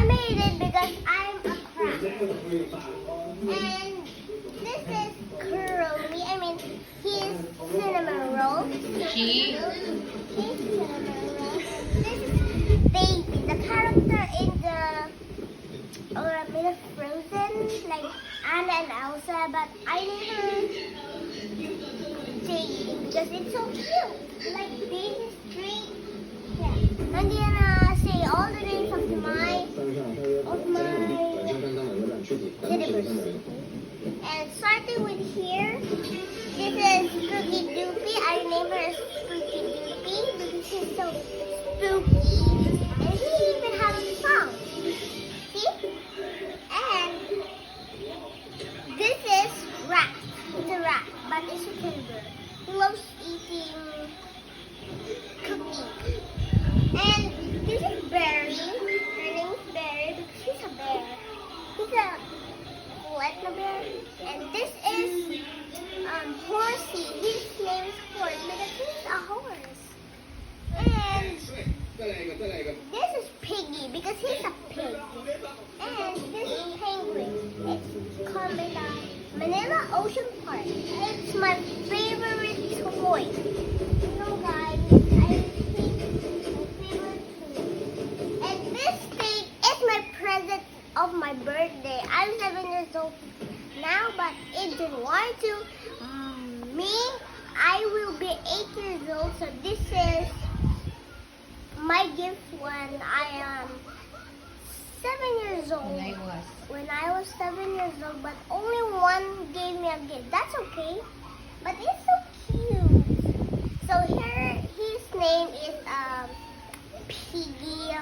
made it because I'm a crab. And this is Curly. I mean, he's cinnamon roll. She? He's cinnamon roll. This is Baby, the character in the Frozen, like Anna and Elsa, but I named her Jade because it's so cute. Like Baby's tree. Yeah. I'm gonna say all the names of my universe. And starting with here, this is Spooky Doopy. I named her Spooky Doopy because she's so spooky. And she even has a song. See? And this is Rat. It's a rat, but it's a killer. He loves eating cookies. And this is Barry. Her name is Barry because she's a bear. He's a Etna bear. And this is Horsey. His name is Horse because he's a horse. And this is Piggy because he's a pig. And this is Penguin. It's called Manila Ocean Park. It's my favorite toy. You know, guys, I think my favorite toy. And this thing is my present of my birthday. I'm 7 years old now, but in January too, I will be 8 years old. So this is my gift when I am 7 years old. When I was 7 years old, but only one gave me a gift. That's okay, but it's so cute. So here, his name is Piggy,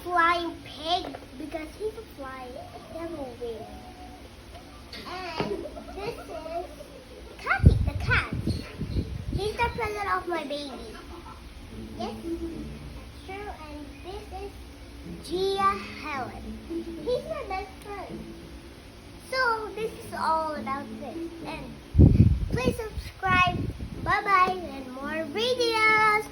Flying Pig, because he's a fly. He has no wings. And this is Cathy, the cat. He's the present of my baby. Yes, true. And this is Gia Helen. He's my best friend. So this is all about this. And please subscribe. Bye bye and more videos.